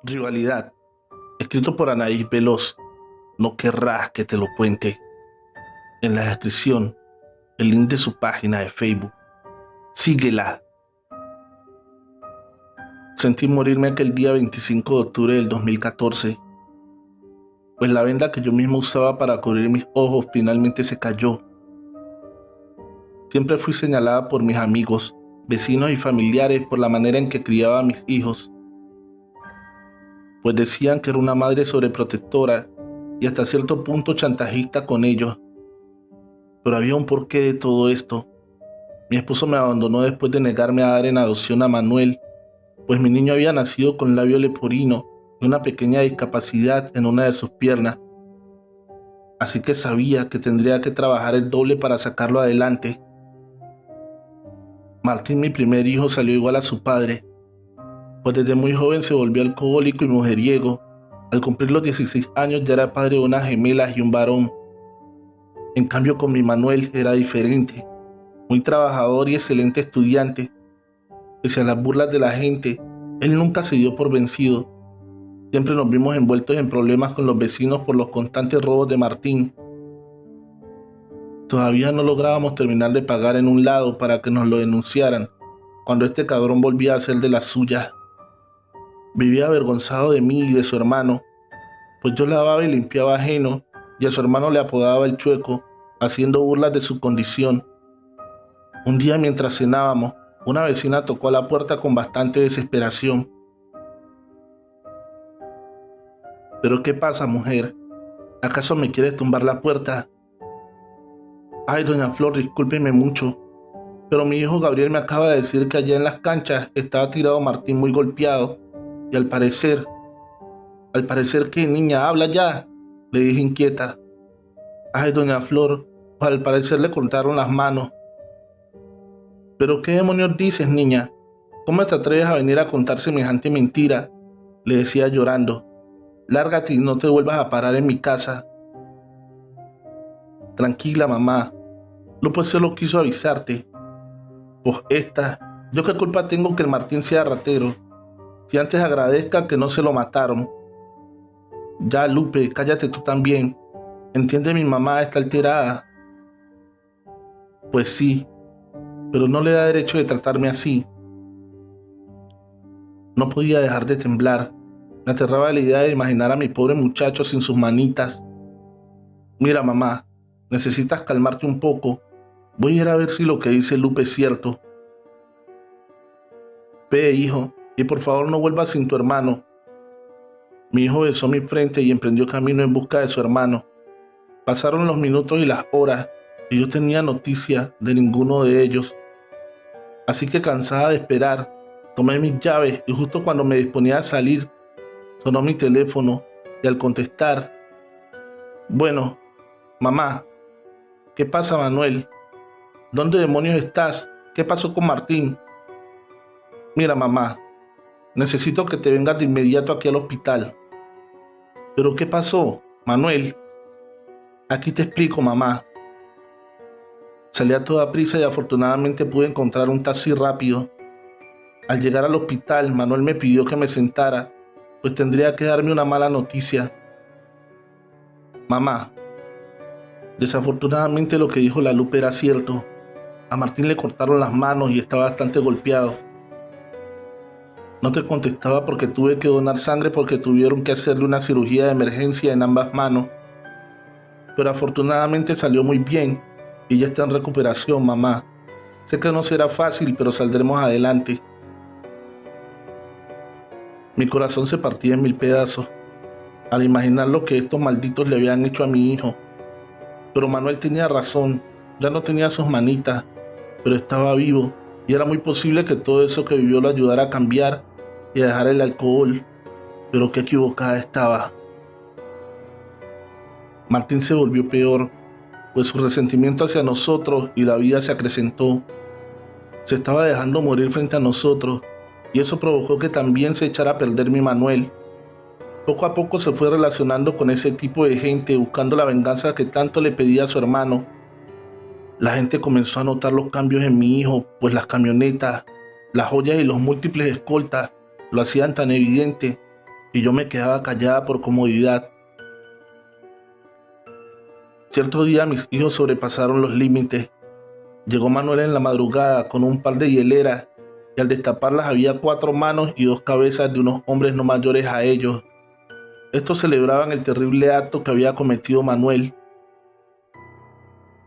Rivalidad, escrito por Anaís Veloz. No querrás que te lo cuente. En la descripción, el link de su página de Facebook. Síguela. Sentí morirme aquel día 25 de octubre del 2014, pues la venda que yo mismo usaba para cubrir mis ojos finalmente se cayó. Siempre fui señalada por mis amigos, vecinos y familiares por la manera en que criaba a mis hijos, pues decían que era una madre sobreprotectora y hasta cierto punto chantajista con ellos. Pero había un porqué de todo esto. Mi esposo me abandonó después de negarme a dar en adopción a Manuel, pues mi niño había nacido con labio leporino y una pequeña discapacidad en una de sus piernas, así que sabía que tendría que trabajar el doble para sacarlo adelante. Martín, mi primer hijo, salió igual a su padre, pues desde muy joven se volvió alcohólico y mujeriego. Al cumplir los 16 años ya era padre de unas gemelas y un varón. En cambio con mi Manuel era diferente, muy trabajador y excelente estudiante. Pese a las burlas de la gente, él nunca se dio por vencido. Siempre nos vimos envueltos en problemas con los vecinos por los constantes robos de Martín. Todavía no lográbamos terminar de pagar en un lado para que nos lo denunciaran, cuando este cabrón volvía a hacer de las suyas. Vivía avergonzado de mí y de su hermano, pues yo lavaba y limpiaba ajeno, y a su hermano le apodaba el Chueco, haciendo burlas de su condición. Un día mientras cenábamos, una vecina tocó a la puerta con bastante desesperación. ¿Pero qué pasa, mujer? ¿Acaso me quieres tumbar la puerta? Ay, doña Flor, discúlpeme mucho, pero mi hijo Gabriel me acaba de decir que allá en las canchas estaba tirado Martín muy golpeado, y al parecer que niña, habla ya, le dije inquieta. Ay, doña Flor, pues al parecer le cortaron las manos. ¿Pero qué demonios dices, niña? ¿Cómo te atreves a venir a contar semejante mentira? Le decía llorando. Lárgate y no te vuelvas a parar en mi casa. Tranquila, mamá. Lupe solo quiso avisarte. Pues ¿yo qué culpa tengo que el Martín sea ratero? Si antes agradezca que no se lo mataron. Ya, Lupe, cállate tú también. Entiende, mi mamá está alterada. Pues sí, pero no le da derecho de tratarme así. No podía dejar de temblar. Me aterraba la idea de imaginar a mi pobre muchacho sin sus manitas. Mira, mamá, necesitas calmarte un poco. Voy a ir a ver si lo que dice Lupe es cierto. Ve, hijo, y por favor no vuelvas sin tu hermano. Mi hijo besó mi frente y emprendió camino en busca de su hermano. Pasaron los minutos y las horas, y yo tenía noticia de ninguno de ellos. Así que cansada de esperar, tomé mis llaves y justo cuando me disponía a salir, sonó mi teléfono y al contestar, bueno, mamá, ¿qué pasa, Manuel? ¿Dónde demonios estás? ¿Qué pasó con Martín? Mira, mamá, necesito que te vengas de inmediato aquí al hospital. ¿Pero qué pasó, Manuel? Aquí te explico, mamá. Salí a toda prisa y afortunadamente pude encontrar un taxi rápido. Al llegar al hospital, Manuel me pidió que me sentara, pues tendría que darme una mala noticia. Mamá, desafortunadamente lo que dijo la Lupe era cierto. A Martín le cortaron las manos y está bastante golpeado. No te contestaba porque tuve que donar sangre porque tuvieron que hacerle una cirugía de emergencia en ambas manos. Pero afortunadamente salió muy bien y ya está en recuperación, mamá. Sé que no será fácil, pero saldremos adelante. Mi corazón se partía en mil pedazos al imaginar lo que estos malditos le habían hecho a mi hijo. Pero Manuel tenía razón, ya no tenía sus manitas, pero estaba vivo y era muy posible que todo eso que vivió lo ayudara a cambiar y a dejar el alcohol. Pero qué equivocada estaba. Martín se volvió peor, pues su resentimiento hacia nosotros y la vida se acrecentó. Se estaba dejando morir frente a nosotros y eso provocó que también se echara a perder mi Manuel. Poco a poco se fue relacionando con ese tipo de gente buscando la venganza que tanto le pedía a su hermano. La gente comenzó a notar los cambios en mi hijo, pues las camionetas, las joyas y los múltiples escoltas lo hacían tan evidente. y yo me quedaba callada por comodidad. Cierto día mis hijos sobrepasaron los límites. Llegó Manuel en la madrugada con un par de hieleras y al destaparlas había 4 manos y 2 cabezas de unos hombres no mayores a ellos. Estos celebraban el terrible acto que había cometido Manuel,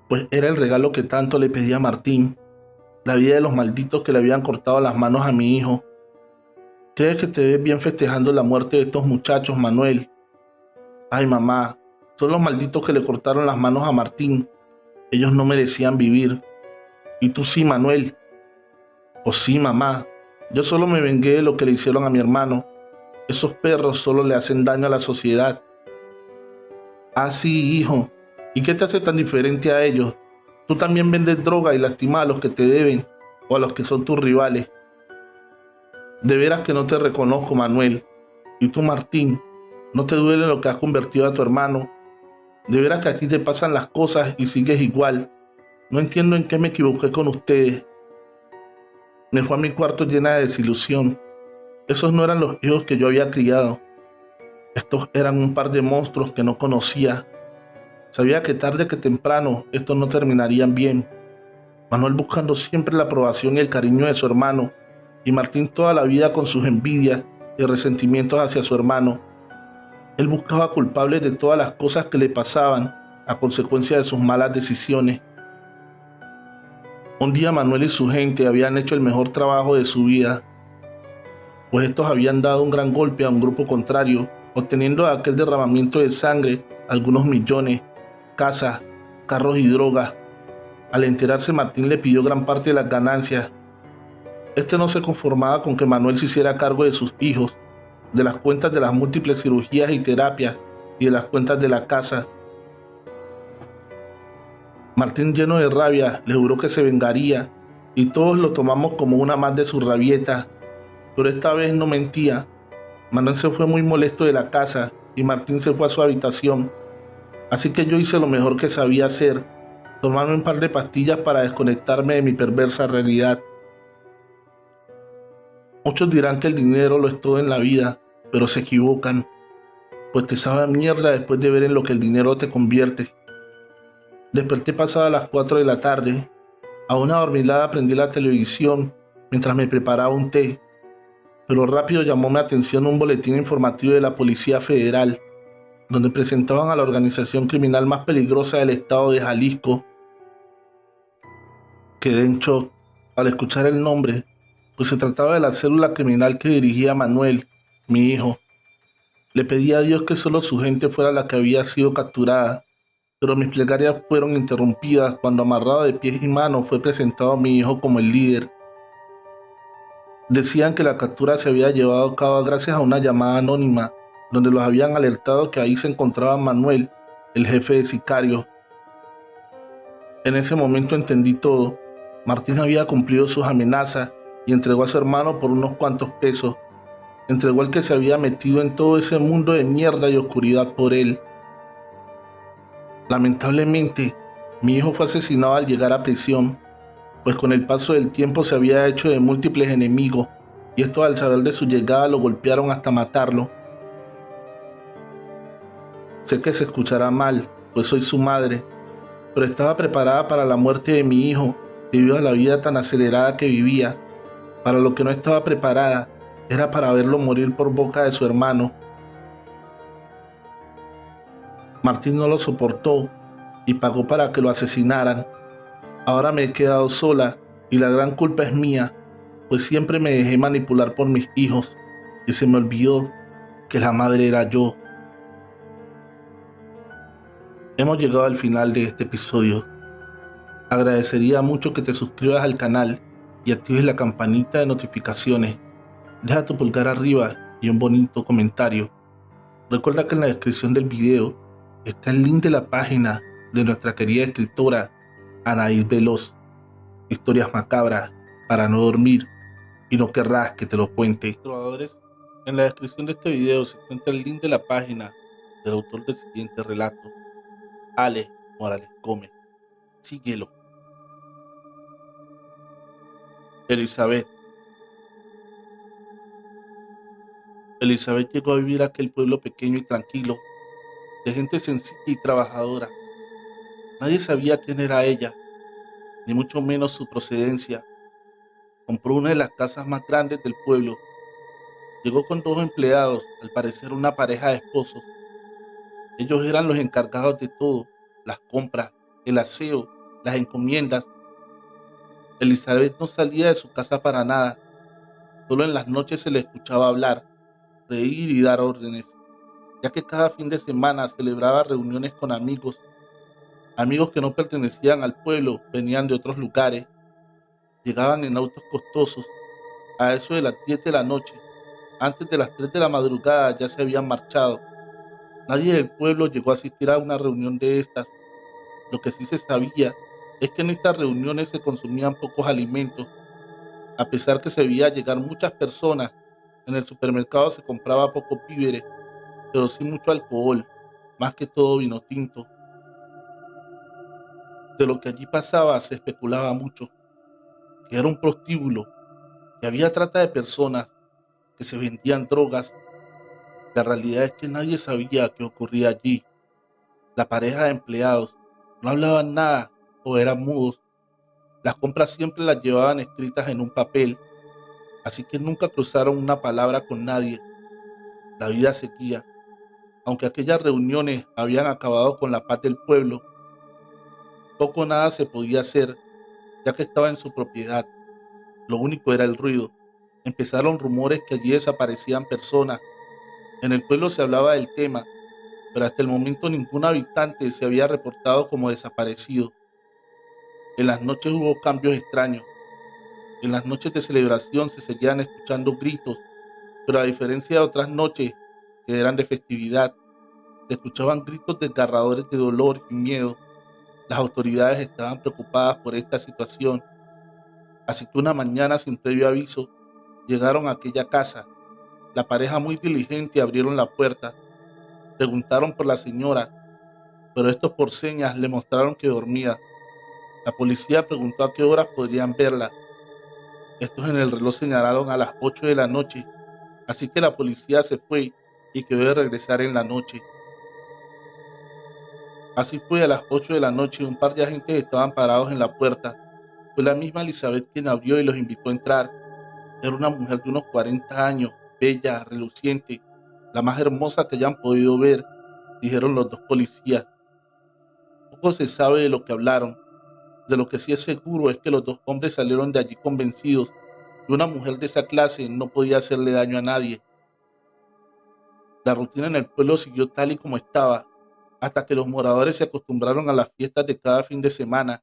pues era el regalo que tanto le pedía Martín, la vida de los malditos que le habían cortado las manos a mi hijo. ¿Crees que te ves bien festejando la muerte de estos muchachos, Manuel? Ay, mamá, son los malditos que le cortaron las manos a Martín. Ellos no merecían vivir. Y tú sí, Manuel. Pues sí, mamá. Yo solo me vengué de lo que le hicieron a mi hermano. Esos perros solo le hacen daño a la sociedad. Ah, sí, hijo. ¿Y qué te hace tan diferente a ellos? Tú también vendes droga y lastimas a los que te deben o a los que son tus rivales. De veras que no te reconozco, Manuel. Y tú, Martín, ¿no te duele lo que has convertido a tu hermano? De veras que a ti te pasan las cosas y sigues igual. No entiendo en qué me equivoqué con ustedes. Me fue a mi cuarto llena de desilusión. Esos no eran los hijos que yo había criado. Estos eran un par de monstruos que no conocía. Sabía que tarde que temprano estos no terminarían bien. Manuel buscando siempre la aprobación y el cariño de su hermano, y Martín toda la vida con sus envidias y resentimientos hacia su hermano. Él buscaba culpables de todas las cosas que le pasaban a consecuencia de sus malas decisiones. Un día Manuel y su gente habían hecho el mejor trabajo de su vida, pues estos habían dado un gran golpe a un grupo contrario, obteniendo de aquel derramamiento de sangre algunos millones, casas, carros y drogas. Al enterarse, Martín le pidió gran parte de las ganancias. Este no se conformaba con que Manuel se hiciera cargo de sus hijos, de las cuentas de las múltiples cirugías y terapias y de las cuentas de la casa. Martín, lleno de rabia, le juró que se vengaría y todos lo tomamos como una más de sus rabietas, pero esta vez no mentía. Manuel se fue muy molesto de la casa y Martín se fue a su habitación, así que yo hice lo mejor que sabía hacer, tomarme un par de pastillas para desconectarme de mi perversa realidad. Muchos dirán que el dinero lo es todo en la vida, pero se equivocan, pues te sabe a mierda después de ver en lo que el dinero te convierte. Desperté pasadas las 4 de la tarde. A una dormilada prendí la televisión mientras me preparaba un té, pero rápido llamó mi atención un boletín informativo de la Policía Federal, donde presentaban a la organización criminal más peligrosa del estado de Jalisco. Quedé en shock al escuchar el nombre, pues se trataba de la célula criminal que dirigía Manuel, mi hijo. Le pedí a Dios que solo su gente fuera la que había sido capturada, pero mis plegarias fueron interrumpidas cuando amarrado de pies y manos fue presentado a mi hijo como el líder. Decían que la captura se había llevado a cabo gracias a una llamada anónima, donde los habían alertado que ahí se encontraba Manuel, el jefe de sicarios. En ese momento entendí todo. Martín había cumplido sus amenazas y entregó a su hermano por unos cuantos pesos. Entregó al que se había metido en todo ese mundo de mierda y oscuridad por él. Lamentablemente, mi hijo fue asesinado al llegar a prisión, pues con el paso del tiempo se había hecho de múltiples enemigos, y estos al saber de su llegada lo golpearon hasta matarlo. Sé que se escuchará mal, pues soy su madre, pero estaba preparada para la muerte de mi hijo debido a la vida tan acelerada que vivía. Para lo que no estaba preparada era para verlo morir por boca de su hermano. Martín no lo soportó y pagó para que lo asesinaran. Ahora me he quedado sola y la gran culpa es mía, pues siempre me dejé manipular por mis hijos y se me olvidó que la madre era yo. Hemos llegado al final de este episodio. Agradecería mucho que te suscribas al canal y actives la campanita de notificaciones. Deja tu pulgar arriba y un bonito comentario. Recuerda que en la descripción del video está el link de la página de nuestra querida escritora Anaís Veloz, Historias Macabras para no dormir y no querrás que te lo cuente. Trovadores, en la descripción de este video se encuentra el link de la página del autor del siguiente relato, Ale Morales Gómez. Síguelo. Elizabeth. Elizabeth llegó a vivir a aquel pueblo pequeño y tranquilo, de gente sencilla y trabajadora. Nadie sabía quién era ella, ni mucho menos su procedencia. Compró una de las casas más grandes del pueblo. Llegó con dos empleados, al parecer una pareja de esposos. Ellos eran los encargados de todo, las compras, el aseo, las encomiendas. Elizabeth no salía de su casa para nada, solo en las noches se le escuchaba hablar, reír y dar órdenes, ya que cada fin de semana celebraba reuniones con amigos, amigos que no pertenecían al pueblo, venían de otros lugares, llegaban en autos costosos, a eso de las 10 de la noche, antes de las 3 de la madrugada ya se habían marchado. Nadie del pueblo llegó a asistir a una reunión de estas. Lo que sí se sabía es que en estas reuniones se consumían pocos alimentos, a pesar que se veía llegar muchas personas. En el supermercado se compraba pocos víveres, pero sí mucho alcohol, más que todo vino tinto. De lo que allí pasaba se especulaba mucho, que era un prostíbulo, que había trata de personas, que se vendían drogas. La realidad es que nadie sabía qué ocurría allí. La pareja de empleados no hablaban nada o eran mudos. Las compras siempre las llevaban escritas en un papel, así que nunca cruzaron una palabra con nadie. La vida seguía. Aunque aquellas reuniones habían acabado con la paz del pueblo, poco o nada se podía hacer, ya que estaba en su propiedad. Lo único era el ruido. Empezaron rumores que allí desaparecían personas. En el pueblo se hablaba del tema, pero hasta el momento ningún habitante se había reportado como desaparecido. En las noches hubo cambios extraños. En las noches de celebración se seguían escuchando gritos, pero a diferencia de otras noches que eran de festividad, se escuchaban gritos desgarradores de dolor y miedo. Las autoridades estaban preocupadas por esta situación, así que una mañana sin previo aviso llegaron a aquella casa. La pareja muy diligente abrieron la puerta, preguntaron por la señora, pero estos por señas le mostraron que dormía. La policía preguntó a qué horas podrían verla. Estos en el reloj señalaron a las 8 de la noche, así que la policía se fue y quedó de regresar en la noche. Así fue, a las 8 de la noche un par de agentes estaban parados en la puerta. Fue la misma Elizabeth quien abrió y los invitó a entrar. Era una mujer de unos 40 años, bella, reluciente, la más hermosa que hayan podido ver, dijeron los dos policías. Poco se sabe de lo que hablaron. De lo que sí es seguro es que los dos hombres salieron de allí convencidos que una mujer de esa clase no podía hacerle daño a nadie. La rutina en el pueblo siguió tal y como estaba, hasta que los moradores se acostumbraron a las fiestas de cada fin de semana.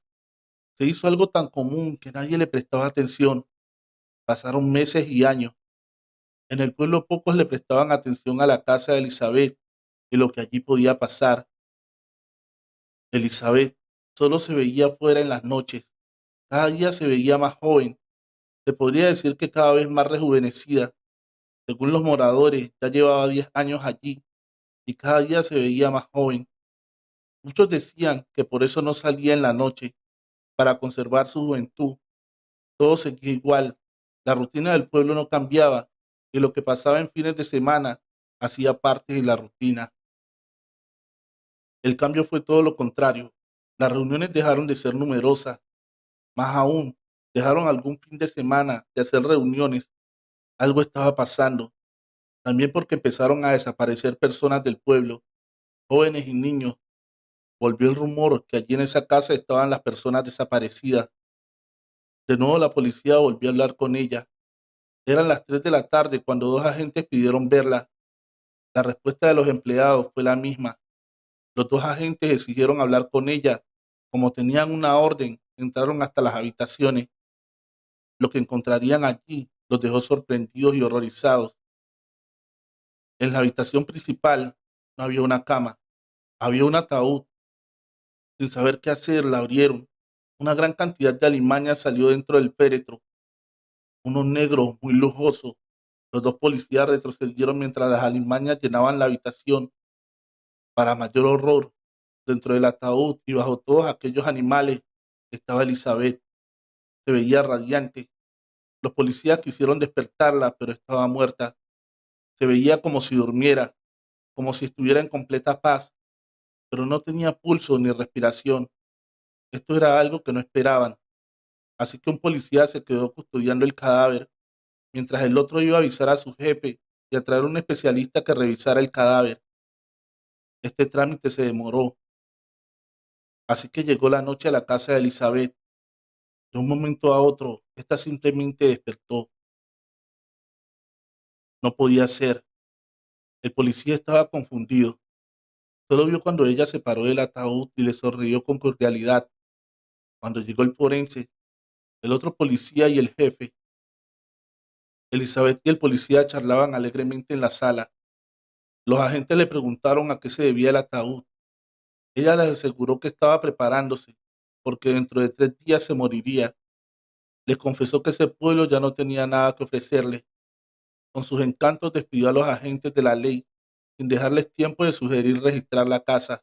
Se hizo algo tan común que nadie le prestaba atención. Pasaron meses y años. En el pueblo pocos le prestaban atención a la casa de Elizabeth y lo que allí podía pasar. Elizabeth solo se veía afuera en las noches. Cada día se veía más joven. Se podría decir que cada vez más rejuvenecida. Según los moradores, ya llevaba 10 años allí y cada día se veía más joven. Muchos decían que por eso no salía en la noche, para conservar su juventud. Todo seguía igual. La rutina del pueblo no cambiaba y lo que pasaba en fines de semana hacía parte de la rutina. El cambio fue todo lo contrario. Las reuniones dejaron de ser numerosas, más aún, dejaron algún fin de semana de hacer reuniones. Algo estaba pasando, también porque empezaron a desaparecer personas del pueblo, jóvenes y niños. Volvió el rumor que allí en esa casa estaban las personas desaparecidas. De nuevo la policía volvió a hablar con ella. Eran las 3 de la tarde cuando dos agentes pidieron verla. La respuesta de los empleados fue la misma. Los dos agentes exigieron hablar con ella. Como tenían una orden, entraron hasta las habitaciones. Lo que encontrarían allí los dejó sorprendidos y horrorizados. En la habitación principal no había una cama, había un ataúd. Sin saber qué hacer, la abrieron. Una gran cantidad de alimañas salió dentro del féretro, unos negros muy lujosos. Los dos policías retrocedieron mientras las alimañas llenaban la habitación. Para mayor horror, dentro del ataúd y bajo todos aquellos animales estaba Elizabeth. Se veía radiante. Los policías quisieron despertarla, pero estaba muerta. Se veía como si durmiera, como si estuviera en completa paz, pero no tenía pulso ni respiración. Esto era algo que no esperaban, así que un policía se quedó custodiando el cadáver, mientras el otro iba a avisar a su jefe y a traer un especialista que revisara el cadáver. Este trámite se demoró, así que llegó la noche a la casa de Elizabeth. De un momento a otro, esta simplemente despertó. No podía ser. El policía estaba confundido. Solo vio cuando ella se paró del ataúd y le sonrió con cordialidad. Cuando llegó el forense, el otro policía y el jefe, Elizabeth y el policía charlaban alegremente en la sala. Los agentes le preguntaron a qué se debía el ataúd. Ella les aseguró que estaba preparándose, porque dentro de 3 días se moriría. Les confesó que ese pueblo ya no tenía nada que ofrecerle. Con sus encantos despidió a los agentes de la ley, sin dejarles tiempo de sugerir registrar la casa.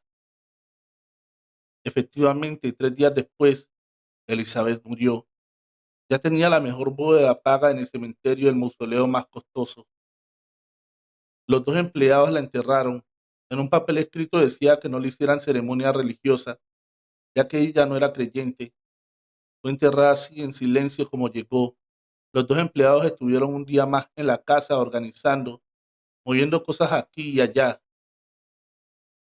Efectivamente, 3 días después, Elizabeth murió. Ya tenía la mejor bóveda paga en el cementerio del mausoleo más costoso. Los dos empleados la enterraron. En un papel escrito decía que no le hicieran ceremonia religiosa, ya que ella no era creyente. Fue enterrada así en silencio como llegó. Los dos empleados estuvieron un día más en la casa organizando, moviendo cosas aquí y allá.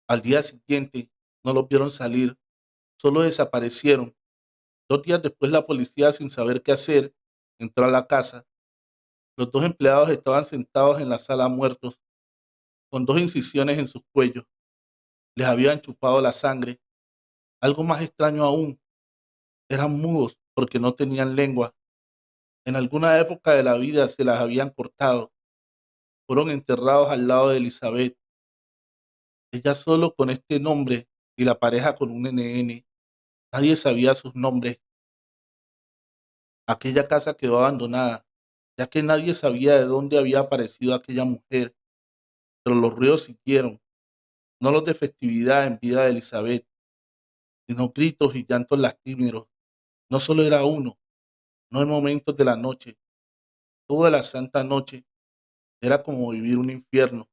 Al día siguiente no los vieron salir, solo desaparecieron. 2 días después la policía, sin saber qué hacer, entró a la casa. Los dos empleados estaban sentados en la sala muertos, con 2 incisiones en sus cuellos. Les habían chupado la sangre. Algo más extraño aún, eran mudos porque no tenían lengua. En alguna época de la vida se las habían cortado. Fueron enterrados al lado de Elizabeth, ella solo con este nombre y la pareja con un NN. Nadie sabía sus nombres. Aquella casa quedó abandonada, ya que nadie sabía de dónde había aparecido aquella mujer, pero los ruidos siguieron, no los de festividad en vida de Elizabeth, sino gritos y llantos lastimeros. No solo era uno, no en momentos de la noche, toda la santa noche. Era como vivir un infierno.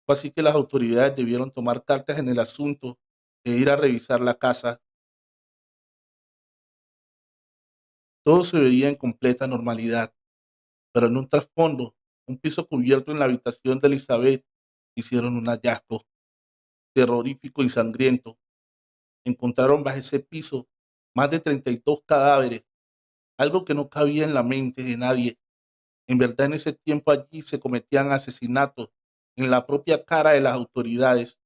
Fue así que las autoridades debieron tomar cartas en el asunto e ir a revisar la casa. Todo se veía en completa normalidad, pero en un trasfondo, un piso cubierto en la habitación de Elizabeth, hicieron un hallazgo terrorífico y sangriento. Encontraron bajo ese piso más de 32 cadáveres, algo que no cabía en la mente de nadie. En verdad, en ese tiempo allí se cometían asesinatos en la propia cara de las autoridades.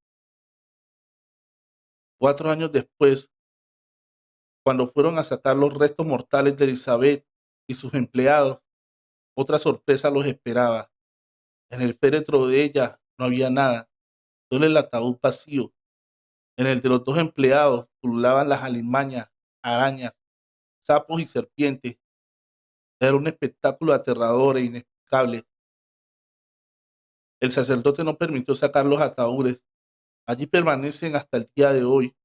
4 años después, cuando fueron a sacar los restos mortales de Elizabeth y sus empleados, otra sorpresa los esperaba. En el féretro de ella no había nada, solo el ataúd vacío. En el de los dos empleados pululaban las alimañas, arañas, sapos y serpientes. Era un espectáculo aterrador e inexplicable. El sacerdote no permitió sacar los ataúdes. Allí permanecen hasta el día de hoy,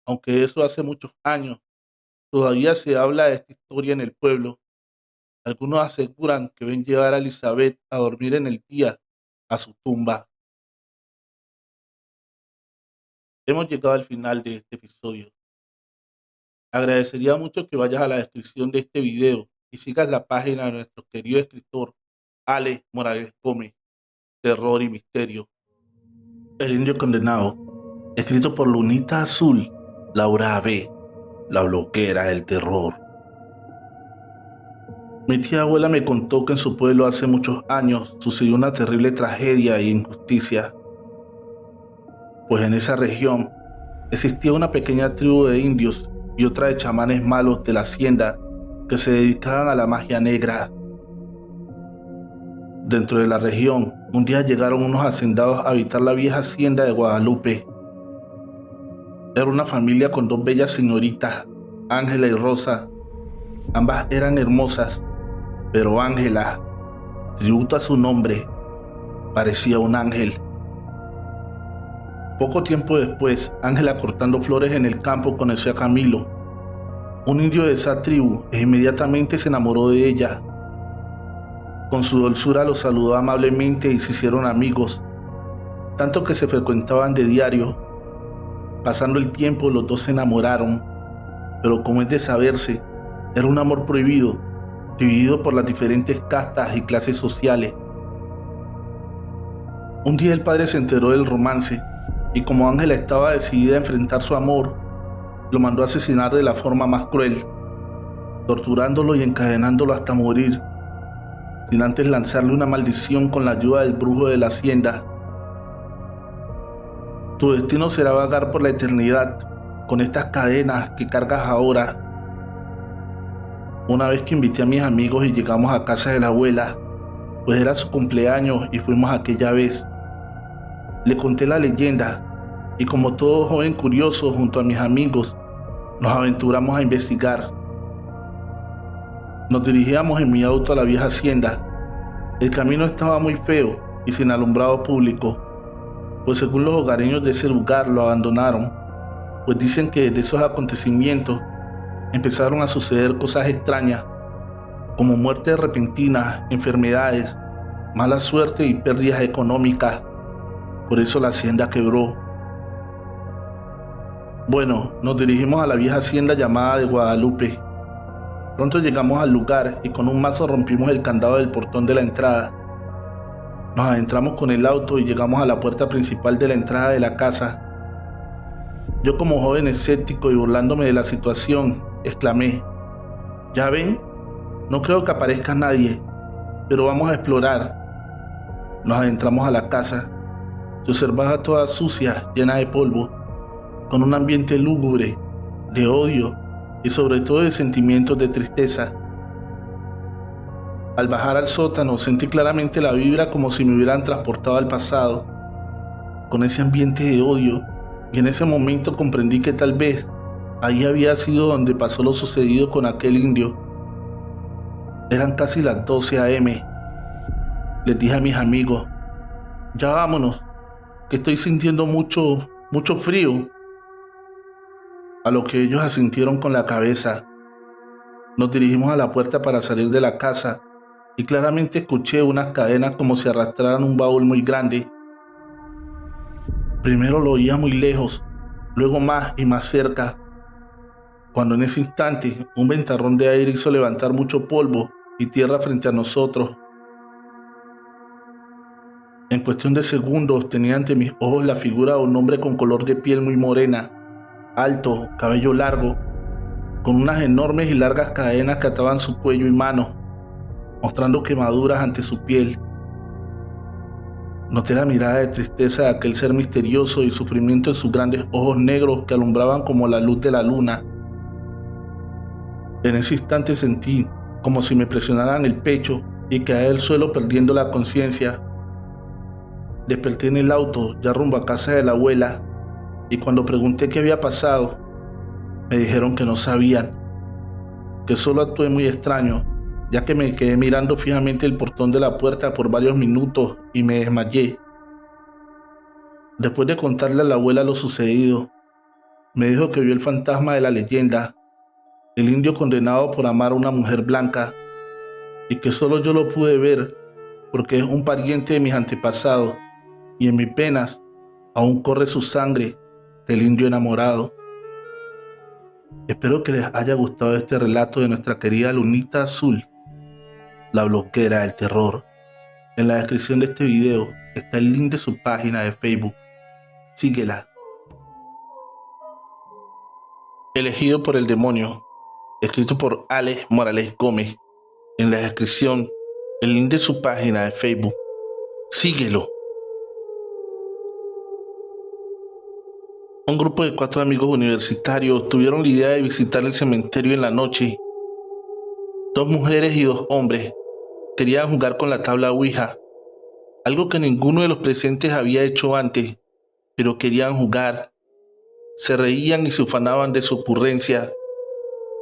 aunque eso hace muchos años. Todavía se habla de esta historia en el pueblo. Algunos aseguran que ven llevar a Elizabeth a dormir en el día a su tumba. Hemos llegado al final de este episodio. Agradecería mucho que vayas a la descripción de este video y sigas la página de nuestro querido escritor Alex Morales Gómez, Terror y Misterio. El Indio Condenado, escrito por Lunita Azul, Laura B., la bloquera del terror. Mi tía abuela me contó que en su pueblo hace muchos años sucedió una terrible tragedia e injusticia, pues en esa región existía una pequeña tribu de indios y otra de chamanes malos de la hacienda que se dedicaban a la magia negra. Dentro de la región, un día llegaron unos hacendados a habitar la vieja hacienda de Guadalupe. Era una familia con dos bellas señoritas, Ángela y Rosa. Ambas eran hermosas, pero Ángela, tributo a su nombre, parecía un ángel. Poco tiempo después, Ángela, cortando flores en el campo, conoció a Camilo, un indio de esa tribu, e inmediatamente se enamoró de ella. Con su dulzura los saludó amablemente y se hicieron amigos, tanto que se frecuentaban de diario. Pasando el tiempo, los dos se enamoraron, pero como es de saberse, era un amor prohibido, dividido por las diferentes castas y clases sociales. Un día el padre se enteró del romance y como Ángela estaba decidida a enfrentar su amor, lo mandó a asesinar de la forma más cruel, torturándolo y encadenándolo hasta morir, sin antes lanzarle una maldición con la ayuda del brujo de la hacienda. Tu destino será vagar por la eternidad con estas cadenas que cargas ahora. Una vez que invité a mis amigos y llegamos a casa de la abuela, pues era su cumpleaños y fuimos aquella vez. Le conté la leyenda y como todo joven curioso junto a mis amigos, nos aventuramos a investigar. Nos dirigíamos en mi auto a la vieja hacienda. El camino estaba muy feo y sin alumbrado público, pues según los hogareños de ese lugar lo abandonaron, pues dicen que de esos acontecimientos empezaron a suceder cosas extrañas, como muertes repentinas, enfermedades, mala suerte y pérdidas económicas. Por eso la hacienda quebró. Bueno, nos dirigimos a la vieja hacienda llamada de Guadalupe. Pronto llegamos al lugar y con un mazo rompimos el candado del portón de la entrada. Nos adentramos con el auto y llegamos a la puerta principal de la entrada de la casa. Yo, como joven escéptico y burlándome de la situación, exclamé: ¿Ya ven? No creo que aparezca nadie, pero vamos a explorar. Nos adentramos a la casa. Se observaba toda sucia, llena de polvo, con un ambiente lúgubre, de odio y sobre todo de sentimientos de tristeza. Al bajar al sótano sentí claramente la vibra como si me hubieran transportado al pasado, con ese ambiente de odio, y en ese momento comprendí que tal vez ahí había sido donde pasó lo sucedido con aquel indio. Eran casi las 12 a.m. Les dije a mis amigos: ya vámonos, que estoy sintiendo mucho frío. A lo que ellos asintieron con la cabeza. Nos dirigimos a la puerta para salir de la casa y claramente escuché unas cadenas como si arrastraran un baúl muy grande. Primero lo oía muy lejos, luego más y más cerca, cuando en ese instante un ventarrón de aire hizo levantar mucho polvo y tierra frente a nosotros. En cuestión de segundos tenía ante mis ojos la figura de un hombre con color de piel muy morena, alto, cabello largo, con unas enormes y largas cadenas que ataban su cuello y manos, mostrando quemaduras ante su piel. Noté la mirada de tristeza de aquel ser misterioso y sufrimiento en sus grandes ojos negros que alumbraban como la luz de la luna. En ese instante sentí como si me presionaran el pecho y caí al suelo perdiendo la conciencia. Desperté en el auto, ya rumbo a casa de la abuela, y cuando pregunté qué había pasado, me dijeron que no sabían, que solo actué muy extraño, ya que me quedé mirando fijamente el portón de la puerta por varios minutos y me desmayé. Después de contarle a la abuela lo sucedido, me dijo que vio el fantasma de la leyenda, el indio condenado por amar a una mujer blanca, y que solo yo lo pude ver porque es un pariente de mis antepasados, y en mis penas aún corre su sangre del indio enamorado. Espero que les haya gustado este relato de nuestra querida Lunita Azul, la bloquera del terror. En la descripción de este video está el link de su página de Facebook. Síguela. Elegido por el demonio, escrito por Alex Morales Gómez. En la descripción el link de su página de Facebook. Síguelo. Un grupo de 4 amigos universitarios tuvieron la idea de visitar el cementerio en la noche. 2 mujeres y 2 hombres querían jugar con la tabla Ouija, algo que ninguno de los presentes había hecho antes, pero querían jugar. Se reían y se ufanaban de su ocurrencia.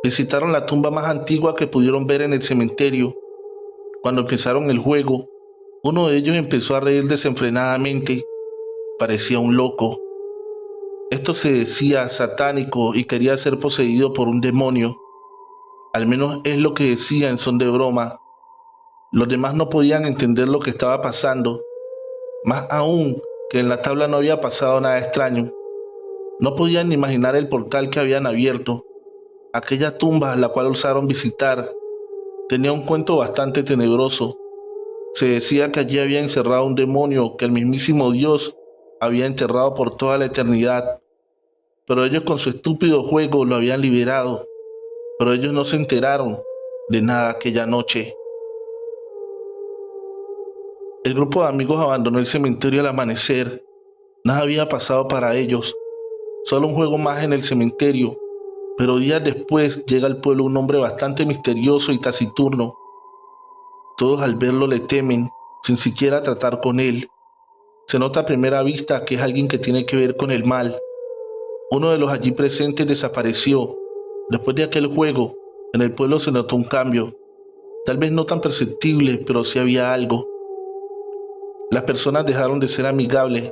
Visitaron la tumba más antigua que pudieron ver en el cementerio. Cuando empezaron el juego, uno de ellos empezó a reír desenfrenadamente. Parecía un loco. Esto se decía satánico y quería ser poseído por un demonio. Al menos es lo que decía en son de broma. Los demás no podían entender lo que estaba pasando, más aún que en la tabla no había pasado nada extraño. No podían ni imaginar el portal que habían abierto. Aquella tumba, la cual osaron visitar, tenía un cuento bastante tenebroso. Se decía que allí había encerrado un demonio que el mismísimo Dios había enterrado por toda la eternidad. Pero ellos con su estúpido juego lo habían liberado. Pero ellos no se enteraron de nada aquella noche. El grupo de amigos abandonó el cementerio al amanecer. Nada había pasado para ellos, solo un juego más en el cementerio. Pero días después llega al pueblo un hombre bastante misterioso y taciturno. Todos al verlo le temen, sin siquiera tratar con él. Se nota a primera vista que es alguien que tiene que ver con el mal. Uno de los allí presentes desapareció. Después de aquel juego, en el pueblo se notó un cambio. Tal vez no tan perceptible, pero sí había algo. Las personas dejaron de ser amigables.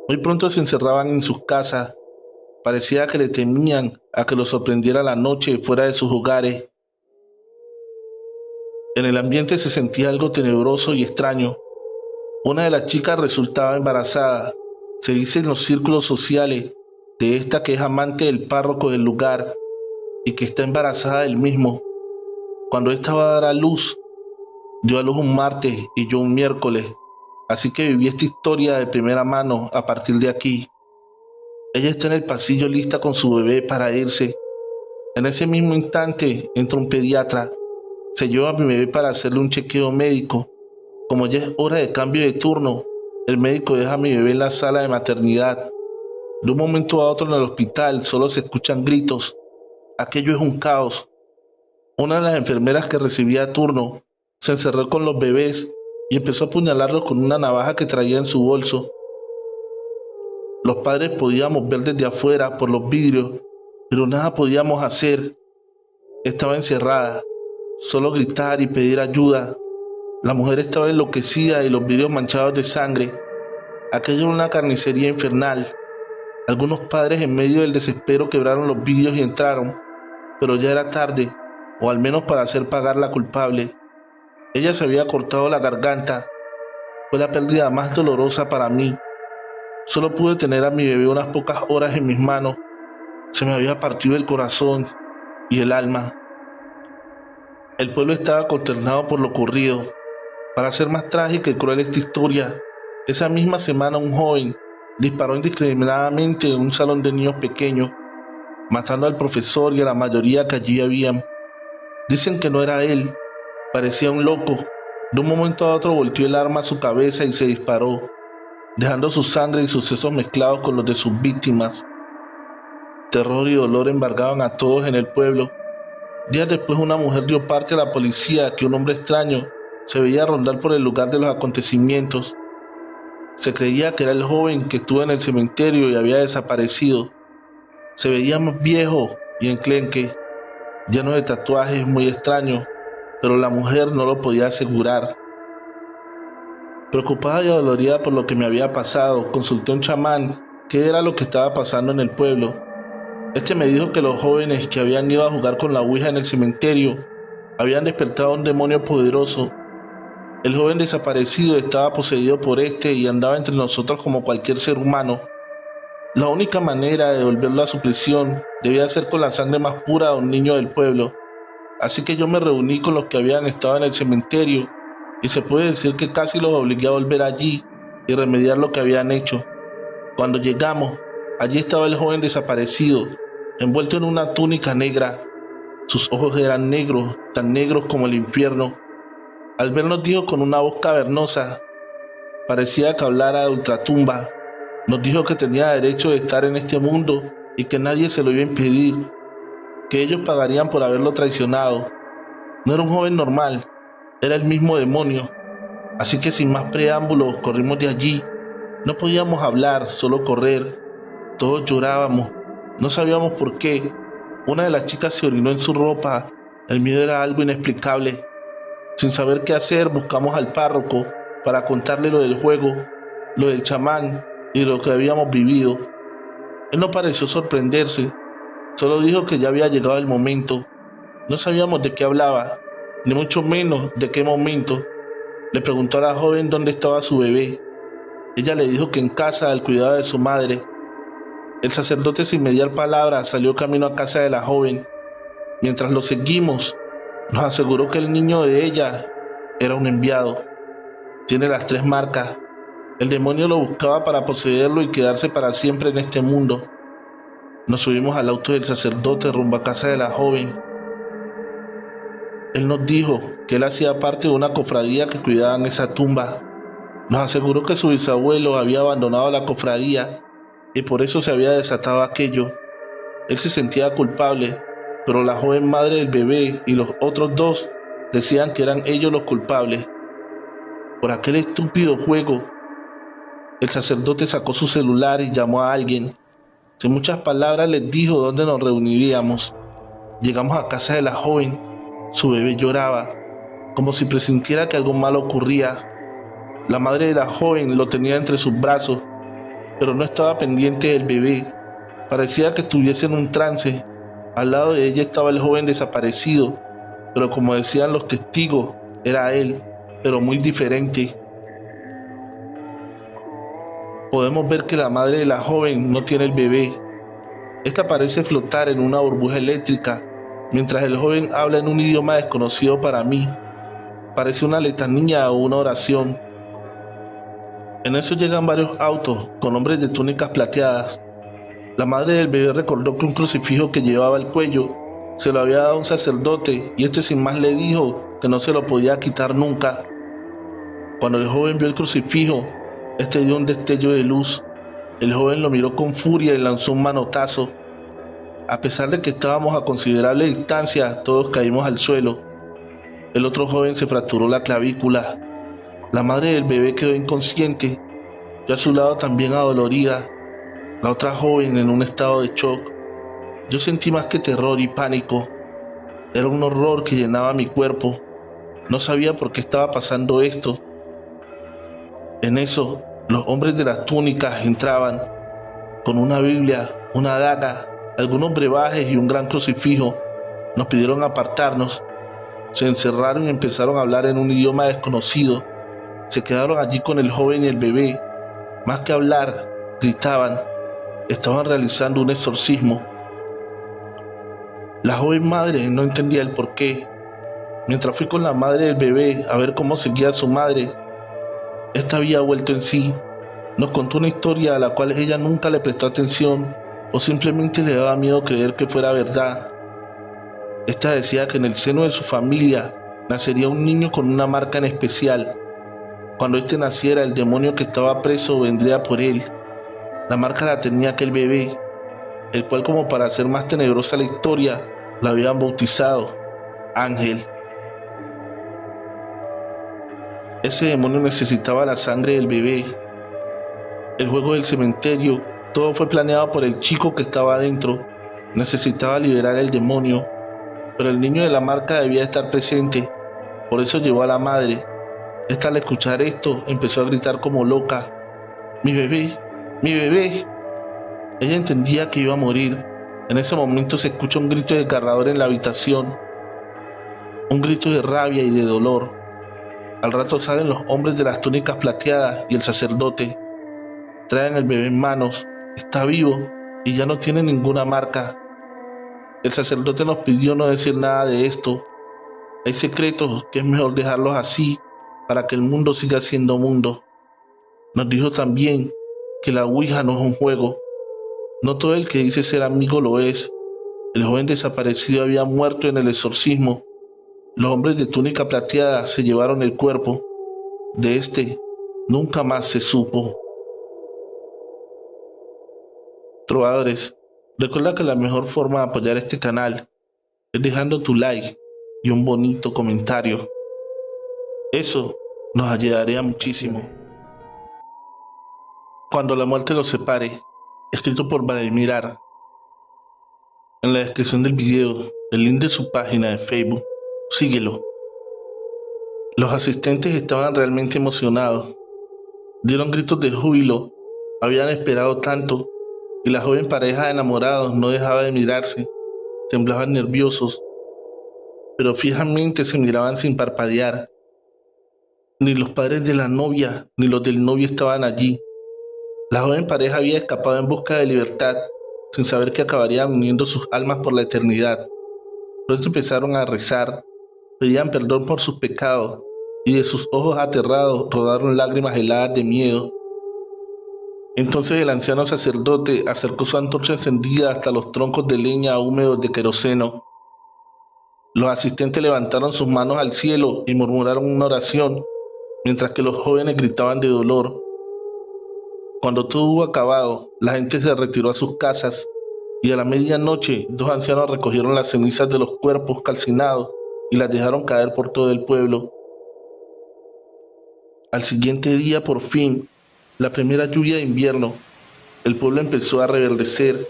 Muy pronto se encerraban en sus casas. Parecía que le temían a que los sorprendiera la noche fuera de sus hogares. En el ambiente se sentía algo tenebroso y extraño. Una de las chicas resultaba embarazada. Se dice en los círculos sociales de esta que es amante del párroco del lugar y que está embarazada del mismo. Cuando ésta va a dar a luz, dio a luz un martes y yo un miércoles. Así que viví esta historia de primera mano a partir de aquí. Ella está en el pasillo lista con su bebé para irse. En ese mismo instante entra un pediatra. Se lleva a mi bebé para hacerle un chequeo médico. Como ya es hora de cambio de turno, el médico deja a mi bebé en la sala de maternidad. De un momento a otro en el hospital solo se escuchan gritos. Aquello es un caos. Una de las enfermeras que recibía turno se encerró con los bebés y empezó a apuñalarlos con una navaja que traía en su bolso. Los padres podíamos ver desde afuera por los vidrios, pero nada podíamos hacer. Estaba encerrada, solo gritar y pedir ayuda. La mujer estaba enloquecida y los vidrios manchados de sangre. Aquello era una carnicería infernal. Algunos padres en medio del desespero quebraron los vidrios y entraron, pero ya era tarde, o al menos para hacer pagar la culpable. Ella se había cortado la garganta. Fue la pérdida más dolorosa para mí. Solo pude tener a mi bebé unas pocas horas en mis manos. Se me había partido el corazón y el alma. El pueblo estaba consternado por lo ocurrido. Para hacer más trágica y cruel esta historia, esa misma semana un joven disparó indiscriminadamente en un salón de niños pequeños, matando al profesor y a la mayoría que allí habían. Dicen que no era él, parecía un loco. De un momento a otro volteó el arma a su cabeza y se disparó, dejando su sangre y sus sesos mezclados con los de sus víctimas. Terror y dolor embargaban a todos en el pueblo. Días después una mujer dio parte a la policía que un hombre extraño se veía rondar por el lugar de los acontecimientos. Se creía que era el joven que estuvo en el cementerio y había desaparecido. Se veía más viejo y enclenque, lleno de tatuajes muy extraños, pero la mujer no lo podía asegurar. Preocupada y adolorida por lo que me había pasado, consulté a un chamán qué era lo que estaba pasando en el pueblo. Este me dijo que los jóvenes que habían ido a jugar con la ouija en el cementerio habían despertado a un demonio poderoso. El joven desaparecido estaba poseído por este y andaba entre nosotros como cualquier ser humano. La única manera de devolverlo a su prisión debía ser con la sangre más pura de un niño del pueblo. Así que yo me reuní con los que habían estado en el cementerio y se puede decir que casi los obligué a volver allí y remediar lo que habían hecho. Cuando llegamos, allí estaba el joven desaparecido, envuelto en una túnica negra. Sus ojos eran negros, tan negros como el infierno. Al vernos dijo con una voz cavernosa, parecía que hablara de ultratumba. Nos dijo que tenía derecho de estar en este mundo y que nadie se lo iba a impedir, que ellos pagarían por haberlo traicionado. No era un joven normal, era el mismo demonio. Así que sin más preámbulos corrimos de allí. No podíamos hablar, solo correr. Todos llorábamos, no sabíamos por qué. Una de las chicas se orinó en su ropa. El miedo era algo inexplicable. Sin saber qué hacer, buscamos al párroco para contarle lo del juego, lo del chamán y lo que habíamos vivido. Él no pareció sorprenderse, solo dijo que ya había llegado el momento. No sabíamos de qué hablaba, ni mucho menos de qué momento. Le preguntó a la joven dónde estaba su bebé. Ella le dijo que en casa, al cuidado de su madre. El sacerdote, sin mediar palabra, salió camino a casa de la joven. Mientras lo seguimos, nos aseguró que el niño de ella era un enviado. Tiene las 3 marcas. El demonio lo buscaba para poseerlo y quedarse para siempre en este mundo. Nos subimos al auto del sacerdote rumbo a casa de la joven. Él nos dijo que él hacía parte de una cofradía que cuidaban esa tumba. Nos aseguró que su bisabuelo había abandonado la cofradía y por eso se había desatado aquello. Él se sentía culpable, pero la joven madre del bebé y los otros 2 decían que eran ellos los culpables. Por aquel estúpido juego, el sacerdote sacó su celular y llamó a alguien. Sin muchas palabras les dijo dónde nos reuniríamos. Llegamos a casa de la joven. Su bebé lloraba, como si presintiera que algo malo ocurría. La madre de la joven lo tenía entre sus brazos, pero no estaba pendiente del bebé. Parecía que estuviese en un trance. Al lado de ella estaba el joven desaparecido, pero como decían los testigos, era él, pero muy diferente. Podemos ver que la madre de la joven no tiene el bebé. Esta parece flotar en una burbuja eléctrica, mientras el joven habla en un idioma desconocido para mí. Parece una letanía o una oración. En eso llegan varios autos con hombres de túnicas plateadas. La madre del bebé recordó que un crucifijo que llevaba al cuello se lo había dado a un sacerdote y este sin más le dijo que no se lo podía quitar nunca. Cuando el joven vio el crucifijo, este dio un destello de luz. El joven lo miró con furia y lanzó un manotazo. A pesar de que estábamos a considerable distancia, todos caímos al suelo. El otro joven se fracturó la clavícula. La madre del bebé quedó inconsciente, yo a su lado también adolorida. La otra joven en un estado de shock. Yo sentí más que terror y pánico. Era un horror que llenaba mi cuerpo. No sabía por qué estaba pasando esto. En eso, los hombres de las túnicas entraban con una Biblia, una daga, algunos brebajes y un gran crucifijo. Nos pidieron apartarnos. Se encerraron y empezaron a hablar en un idioma desconocido. Se quedaron allí con el joven y el bebé. Más que hablar, gritaban. Estaban realizando un exorcismo. La joven madre no entendía el porqué. Mientras fui con la madre del bebé a ver cómo seguía su madre, esta había vuelto en sí. Nos contó una historia a la cual ella nunca le prestó atención o simplemente le daba miedo creer que fuera verdad. Esta decía que en el seno de su familia nacería un niño con una marca en especial. Cuando éste naciera, el demonio que estaba preso vendría por él. La marca la tenía aquel bebé, el cual, como para hacer más tenebrosa la historia, la habían bautizado Ángel. Ese demonio necesitaba la sangre del bebé. El juego del cementerio, todo fue planeado por el chico que estaba adentro. Necesitaba liberar al demonio, pero el niño de la marca debía estar presente. Por eso llevó a la madre. Esta, al escuchar esto, empezó a gritar como loca: ¡Mi bebé! ¡Mi bebé! Ella entendía que iba a morir. En ese momento se escucha un grito desgarrador en la habitación. Un grito de rabia y de dolor. Al rato salen los hombres de las túnicas plateadas y el sacerdote. Traen el bebé en manos. Está vivo y ya no tiene ninguna marca. El sacerdote nos pidió no decir nada de esto. Hay secretos que es mejor dejarlos así para que el mundo siga siendo mundo. Nos dijo también que la Ouija no es un juego. No todo el que dice ser amigo lo es. El joven desaparecido había muerto en el exorcismo. Los hombres de túnica plateada se llevaron el cuerpo. De este nunca más se supo. Trovadores, recuerda que la mejor forma de apoyar este canal es dejando tu like y un bonito comentario. Eso nos ayudaría muchísimo. Cuando la muerte los separe, escrito por Vladimir Ar. En la descripción del video, el link de su página de Facebook, síguelo. Los asistentes estaban realmente emocionados. Dieron gritos de júbilo, habían esperado tanto, y la joven pareja de enamorados no dejaba de mirarse. Temblaban nerviosos, pero fijamente se miraban sin parpadear. Ni los padres de la novia ni los del novio estaban allí. La joven pareja había escapado en busca de libertad, sin saber que acabarían uniendo sus almas por la eternidad. Pronto empezaron a rezar, pedían perdón por sus pecados, y de sus ojos aterrados rodaron lágrimas heladas de miedo. Entonces el anciano sacerdote acercó su antorcha encendida hasta los troncos de leña húmedos de queroseno. Los asistentes levantaron sus manos al cielo y murmuraron una oración, mientras que los jóvenes gritaban de dolor. Cuando todo hubo acabado, la gente se retiró a sus casas y a la medianoche dos ancianos recogieron las cenizas de los cuerpos calcinados y las dejaron caer por todo el pueblo. Al siguiente día, por fin, la primera lluvia de invierno, el pueblo empezó a reverdecer.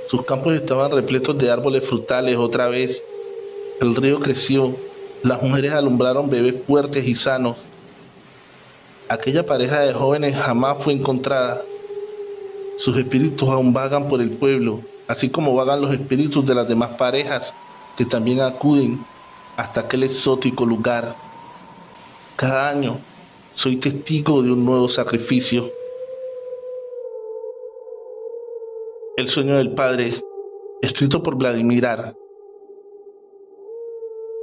Sus campos estaban repletos de árboles frutales otra vez. El río creció, las mujeres alumbraron bebés fuertes y sanos. Aquella pareja de jóvenes jamás fue encontrada. Sus espíritus aún vagan por el pueblo, así como vagan los espíritus de las demás parejas que también acuden hasta aquel exótico lugar. Cada año soy testigo de un nuevo sacrificio. El sueño del padre, escrito por Vladimir Ar.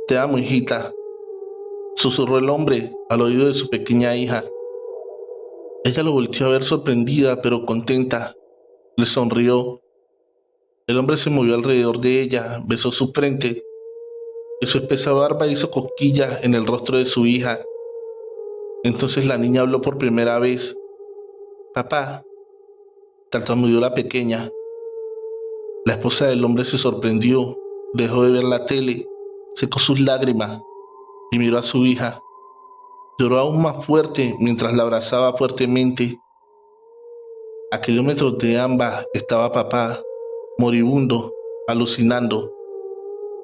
Te amo, hijita, susurró el hombre al oído de su pequeña hija. Ella lo volteó a ver sorprendida pero contenta. Le sonrió. El hombre se movió alrededor de ella, besó su frente y su espesa barba hizo cosquillas en el rostro de su hija. Entonces la niña habló por primera vez. Papá, tartamudeó la pequeña. La esposa del hombre se sorprendió, dejó de ver la tele, secó sus lágrimas y miró a su hija. Lloró aún más fuerte mientras la abrazaba fuertemente. A kilómetros de ambas estaba papá, moribundo, alucinando,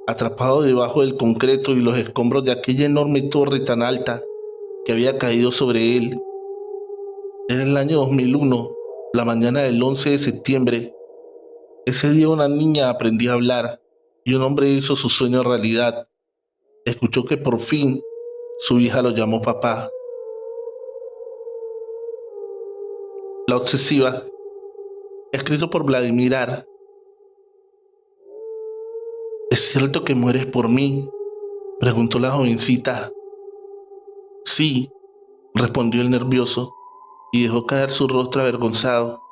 atrapado debajo del concreto y los escombros de aquella enorme torre tan alta que había caído sobre él. Era el año 2001, la mañana del 11 de septiembre. Ese día una niña aprendió a hablar y un hombre hizo su sueño realidad. Escuchó que por fin su hija lo llamó papá. La obsesiva, escrito por Vladimir Ar. ¿Es cierto que mueres por mí?, preguntó la jovencita. Sí, respondió el nervioso, y dejó caer su rostro avergonzado.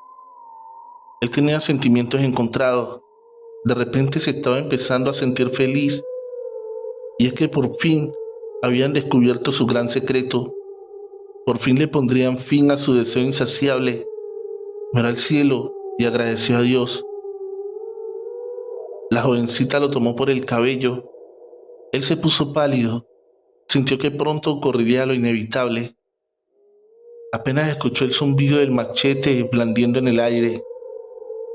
Él tenía sentimientos encontrados. De repente se estaba empezando a sentir feliz, y es que por fin habían descubierto su gran secreto. Por fin le pondrían fin a su deseo insaciable. Miró al cielo y agradeció a Dios. La jovencita lo tomó por el cabello. Él se puso pálido. Sintió que pronto ocurriría lo inevitable. Apenas escuchó el zumbido del machete blandiendo en el aire,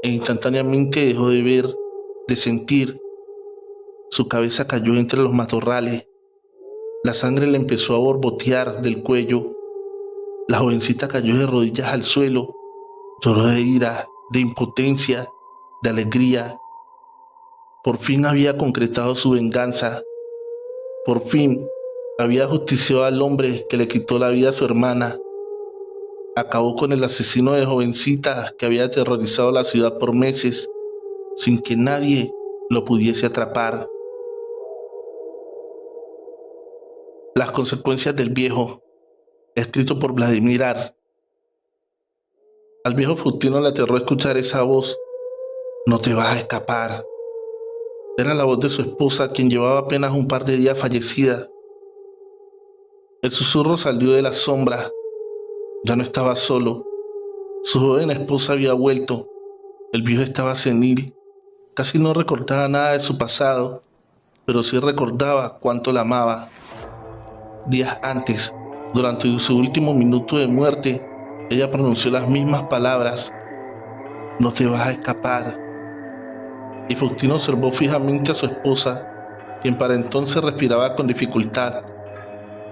e instantáneamente dejó de ver, de sentir. Su cabeza cayó entre los matorrales. La sangre le empezó a borbotear del cuello. La jovencita cayó de rodillas al suelo. Lloró de ira, de impotencia, de alegría. Por fin había concretado su venganza. Por fin había justiciado al hombre que le quitó la vida a su hermana. Acabó con el asesino de jovencitas que había aterrorizado la ciudad por meses, sin que nadie lo pudiese atrapar. Las consecuencias del viejo, escrito por Vladimir Ar. Al viejo Faustino le aterró escuchar esa voz. No te vas a escapar. Era la voz de su esposa, quien llevaba apenas un par de días fallecida. El susurro salió de la sombra. Ya no estaba solo. Su joven esposa había vuelto. El viejo estaba senil. Casi no recordaba nada de su pasado, pero sí recordaba cuánto la amaba. Días antes, durante su último minuto de muerte, ella pronunció las mismas palabras. No te vas a escapar. Y Faustino observó fijamente a su esposa, quien para entonces respiraba con dificultad.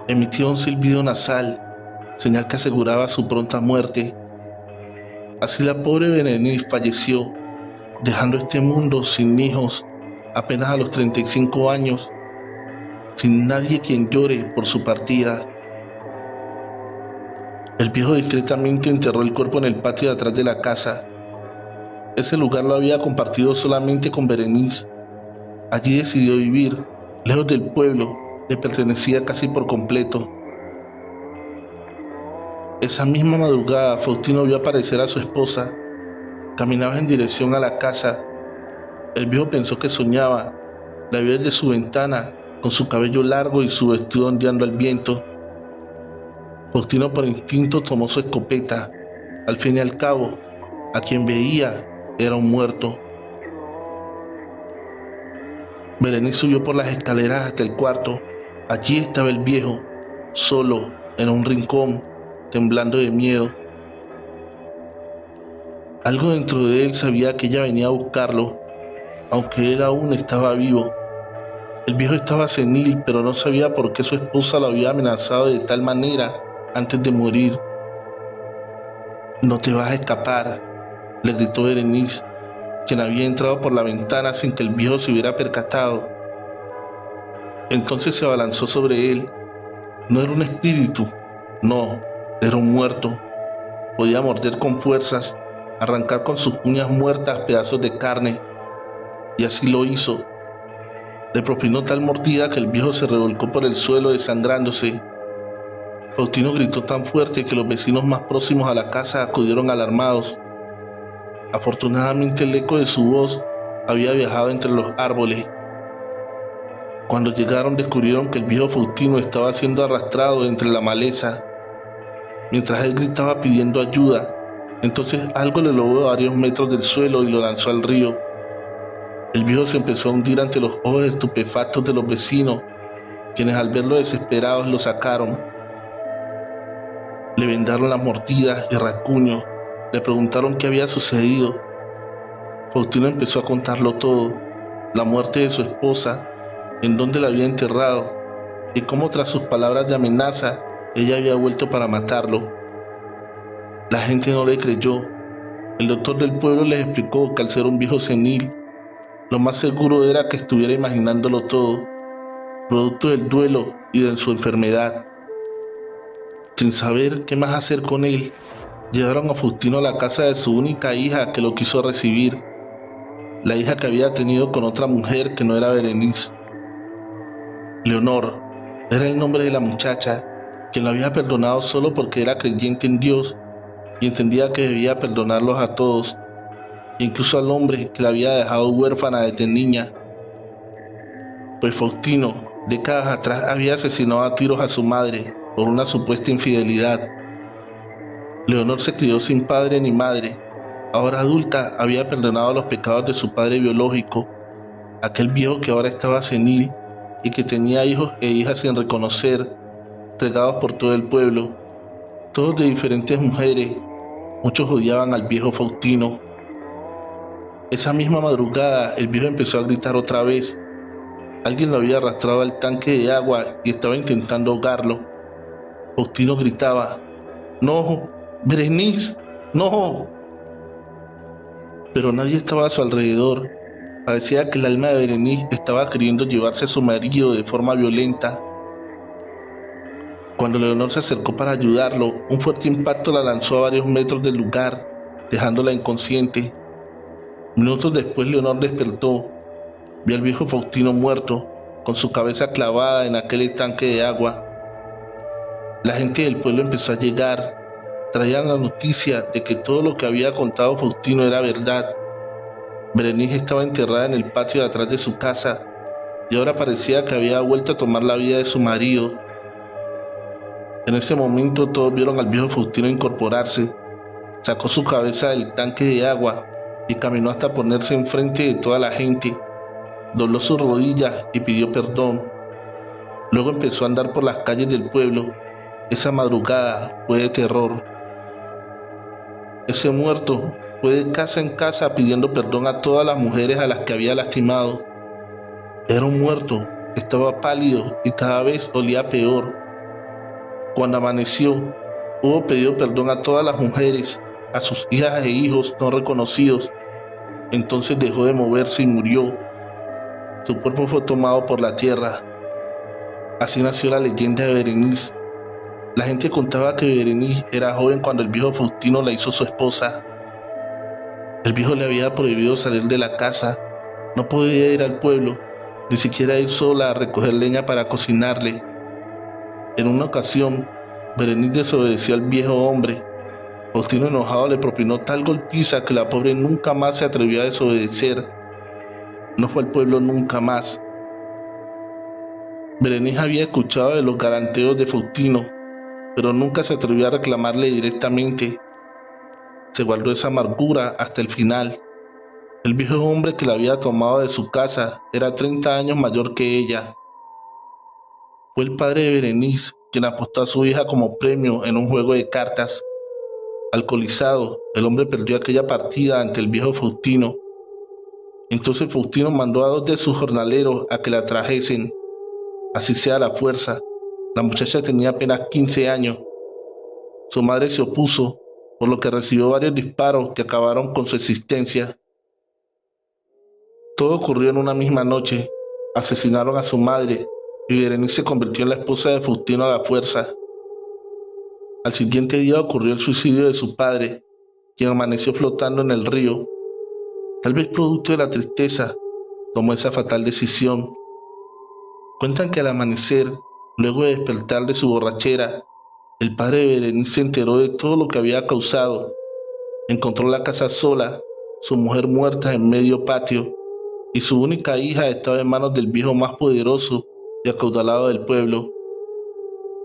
Emitía un silbido nasal, señal que aseguraba su pronta muerte. Así la pobre Berenice falleció, dejando este mundo sin hijos, apenas a los 35 años, sin nadie quien llore por su partida. El viejo discretamente enterró el cuerpo en el patio de atrás de la casa. Ese lugar lo había compartido solamente con Berenice. Allí decidió vivir, lejos del pueblo, le pertenecía casi por completo. Esa misma madrugada, Faustino vio aparecer a su esposa. Caminaba en dirección a la casa. El viejo pensó que soñaba. La vio desde su ventana, con su cabello largo y su vestido ondeando al viento. Faustino por instinto tomó su escopeta. Al fin y al cabo, a quien veía era un muerto. Berenice subió por las escaleras hasta el cuarto. Allí estaba el viejo, solo, en un rincón, temblando de miedo. Algo dentro de él sabía que ella venía a buscarlo, aunque él aún estaba vivo. El viejo estaba senil, pero no sabía por qué su esposa lo había amenazado de tal manera antes de morir. «No te vas a escapar», le gritó Berenice, quien había entrado por la ventana sin que el viejo se hubiera percatado. Entonces se abalanzó sobre él. No era un espíritu, no, era un muerto. Podía morder con fuerzas, arrancar con sus uñas muertas pedazos de carne, y así lo hizo. Le propinó tal mordida que el viejo se revolcó por el suelo desangrándose. Faustino gritó tan fuerte que los vecinos más próximos a la casa acudieron alarmados. Afortunadamente el eco de su voz había viajado entre los árboles. Cuando llegaron descubrieron que el viejo Faustino estaba siendo arrastrado entre la maleza. Mientras él gritaba pidiendo ayuda, entonces algo le logró a varios metros del suelo y lo lanzó al río. El viejo se empezó a hundir ante los ojos estupefactos de los vecinos, quienes al verlo desesperados lo sacaron. Le vendaron las mordidas y rasguños, le preguntaron qué había sucedido. Faustino empezó a contarlo todo, la muerte de su esposa, en dónde la había enterrado, y cómo tras sus palabras de amenaza, ella había vuelto para matarlo. La gente no le creyó. El doctor del pueblo les explicó que al ser un viejo senil, lo más seguro era que estuviera imaginándolo todo, producto del duelo y de su enfermedad. Sin saber qué más hacer con él, llevaron a Faustino a la casa de su única hija que lo quiso recibir, la hija que había tenido con otra mujer que no era Berenice. Leonor era el nombre de la muchacha, quien lo había perdonado solo porque era creyente en Dios y entendía que debía perdonarlos a todos, incluso al hombre que la había dejado huérfana desde niña. Pues Faustino, décadas atrás, había asesinado a tiros a su madre por una supuesta infidelidad. Leonor se crió sin padre ni madre. Ahora adulta, había perdonado los pecados de su padre biológico, aquel viejo que ahora estaba senil y que tenía hijos e hijas sin reconocer, regados por todo el pueblo, todos de diferentes mujeres. Muchos odiaban al viejo Faustino. Esa misma madrugada, el viejo empezó a gritar otra vez. Alguien lo había arrastrado al tanque de agua y estaba intentando ahogarlo. Faustino gritaba: «¡No, Berenice, no!». Pero nadie estaba a su alrededor. Parecía que el alma de Berenice estaba queriendo llevarse a su marido de forma violenta. Cuando Leonor se acercó para ayudarlo, un fuerte impacto la lanzó a varios metros del lugar, dejándola inconsciente. Minutos después Leonor despertó. Vio al viejo Faustino muerto, con su cabeza clavada en aquel estanque de agua. La gente del pueblo empezó a llegar. Traían la noticia de que todo lo que había contado Faustino era verdad. Berenice estaba enterrada en el patio de atrás de su casa y ahora parecía que había vuelto a tomar la vida de su marido. En ese momento todos vieron al viejo Faustino incorporarse. Sacó su cabeza del tanque de agua y caminó hasta ponerse enfrente de toda la gente. Dobló sus rodillas y pidió perdón. Luego empezó a andar por las calles del pueblo. Esa madrugada fue de terror. Ese muerto fue de casa en casa pidiendo perdón a todas las mujeres a las que había lastimado. Era un muerto, estaba pálido y cada vez olía peor. Cuando amaneció, hubo pedido perdón a todas las mujeres, a sus hijas e hijos no reconocidos. Entonces dejó de moverse y murió. Su cuerpo fue tomado por la tierra. Así nació la leyenda de Berenice. La gente contaba que Berenice era joven cuando el viejo Faustino la hizo su esposa. El viejo le había prohibido salir de la casa, no podía ir al pueblo, ni siquiera ir sola a recoger leña para cocinarle. En una ocasión, Berenice desobedeció al viejo hombre. Faustino, enojado, le propinó tal golpiza que la pobre nunca más se atrevió a desobedecer. No fue al pueblo nunca más. Berenice había escuchado de los galanteos de Faustino, pero nunca se atrevió a reclamarle directamente. Se guardó esa amargura hasta el final. El viejo hombre que la había tomado de su casa era 30 años mayor que ella. Fue el padre de Berenice quien apostó a su hija como premio en un juego de cartas. Alcoholizado, el hombre perdió aquella partida ante el viejo Faustino. Entonces Faustino mandó a 2 de sus jornaleros a que la trajesen, así sea a la fuerza. La muchacha tenía apenas 15 años. Su madre se opuso, por lo que recibió varios disparos que acabaron con su existencia. Todo ocurrió en una misma noche. Asesinaron a su madre y Berenice se convirtió en la esposa de Faustino a la fuerza. Al siguiente día ocurrió el suicidio de su padre, quien amaneció flotando en el río. Tal vez producto de la tristeza, tomó esa fatal decisión. Cuentan que al amanecer, luego de despertar de su borrachera, el padre de Berenice se enteró de todo lo que había causado. Encontró la casa sola, su mujer muerta en medio patio, y su única hija estaba en manos del viejo más poderoso y acaudalado del pueblo.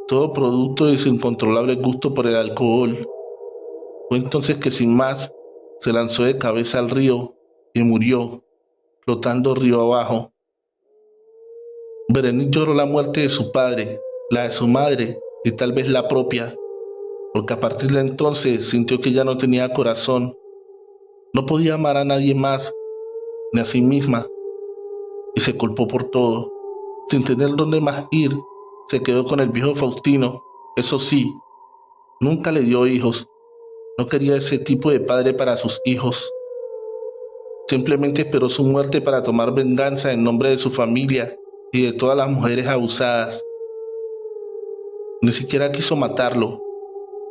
Todo producto de su incontrolable gusto por el alcohol. Fue entonces que sin más se lanzó de cabeza al río y murió, flotando río abajo. Berenice lloró la muerte de su padre, la de su madre y tal vez la propia, porque a partir de entonces sintió que ya no tenía corazón, no podía amar a nadie más, ni a sí misma, y se culpó por todo. Sin tener dónde más ir, se quedó con el viejo Faustino. Eso sí, nunca le dio hijos, no quería ese tipo de padre para sus hijos. Simplemente esperó su muerte para tomar venganza en nombre de su familia y de todas las mujeres abusadas. Ni siquiera quiso matarlo,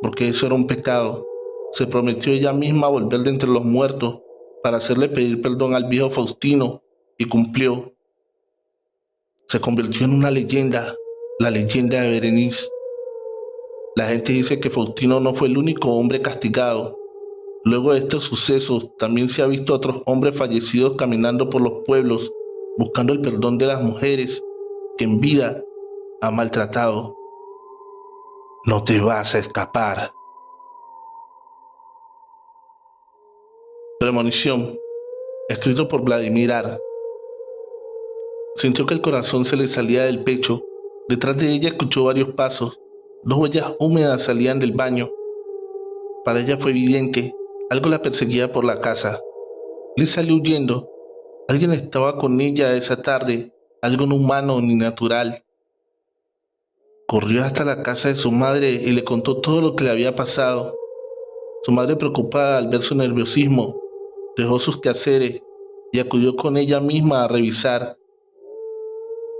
porque eso era un pecado. Se prometió ella misma volver de entre los muertos para hacerle pedir perdón al viejo Faustino, y cumplió. Se convirtió en una leyenda, la leyenda de Berenice. La gente dice que Faustino no fue el único hombre castigado. Luego de estos sucesos, también se ha visto a otros hombres fallecidos caminando por los pueblos, buscando el perdón de las mujeres que en vida ha maltratado. No te vas a escapar. Premonición, escrito por Vladimir Ar. Sintió que el corazón se le salía del pecho. Detrás de ella escuchó varios pasos. 2 huellas húmedas salían del baño. Para ella fue evidente, algo la perseguía por la casa. Liz salió huyendo. Alguien estaba con ella esa tarde, algo no humano ni natural. Corrió hasta la casa de su madre y le contó todo lo que le había pasado. Su madre, preocupada al ver su nerviosismo, dejó sus quehaceres y acudió con ella misma a revisar.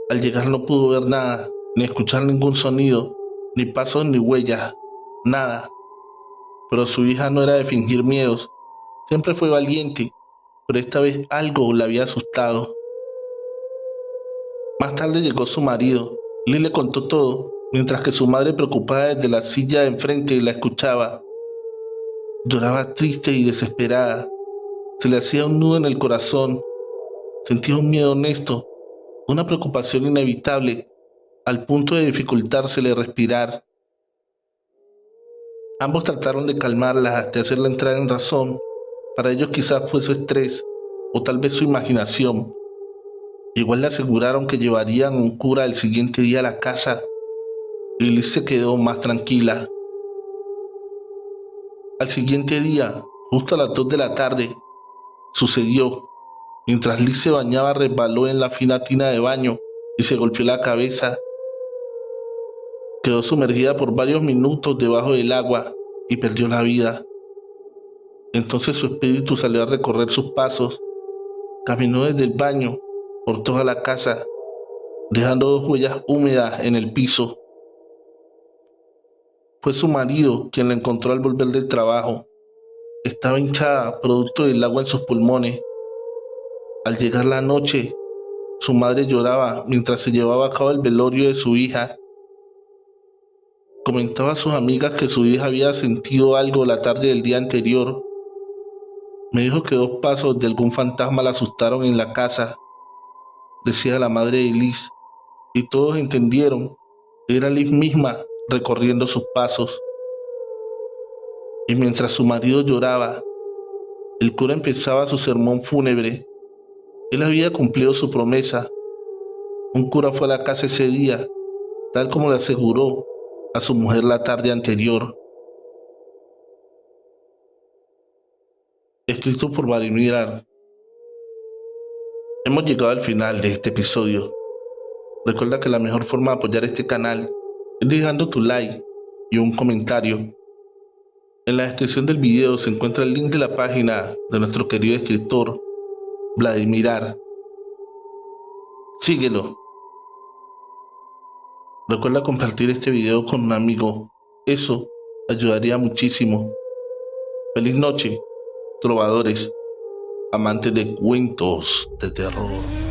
Al llegar no pudo ver nada, ni escuchar ningún sonido, ni pasos ni huellas, nada. Pero su hija no era de fingir miedos, siempre fue valiente, pero esta vez algo la había asustado. Más tarde llegó su marido. Lee le contó todo, mientras que su madre, preocupada desde la silla de enfrente, la escuchaba. Lloraba triste y desesperada. Se le hacía un nudo en el corazón. Sentía un miedo honesto, una preocupación inevitable, al punto de dificultársele respirar. Ambos trataron de calmarla, de hacerla entrar en razón. Para ellos quizás fue su estrés, o tal vez su imaginación. Igual le aseguraron que llevarían un cura el siguiente día a la casa, y Liz se quedó más tranquila. Al siguiente día, justo a las 2 de la tarde, sucedió. Mientras Liz se bañaba, resbaló en la fina tina de baño y se golpeó la cabeza. Quedó sumergida por varios minutos debajo del agua y perdió la vida. Entonces su espíritu salió a recorrer sus pasos. Caminó desde el baño por toda la casa, dejando 2 huellas húmedas en el piso. Fue su marido quien la encontró al volver del trabajo. Estaba hinchada, producto del agua en sus pulmones. Al llegar la noche, su madre lloraba mientras se llevaba a cabo el velorio de su hija. Comentaba a sus amigas que su hija había sentido algo la tarde del día anterior. Me dijo que 2 pasos de algún fantasma la asustaron en la casa, decía la madre de Liz, y todos entendieron que era Liz misma recorriendo sus pasos. Y mientras su marido lloraba, el cura empezaba su sermón fúnebre. Él había cumplido su promesa. Un cura fue a la casa ese día, tal como le aseguró a su mujer la tarde anterior. Escrito por Vladimir. Hemos llegado al final de este episodio. Recuerda que la mejor forma de apoyar este canal es dejando tu like y un comentario. En la descripción del video se encuentra el link de la página de nuestro querido escritor Vladimir. Síguelo. Recuerda compartir este video con un amigo. Eso ayudaría muchísimo. Feliz noche, trovadores, amantes de cuentos de terror.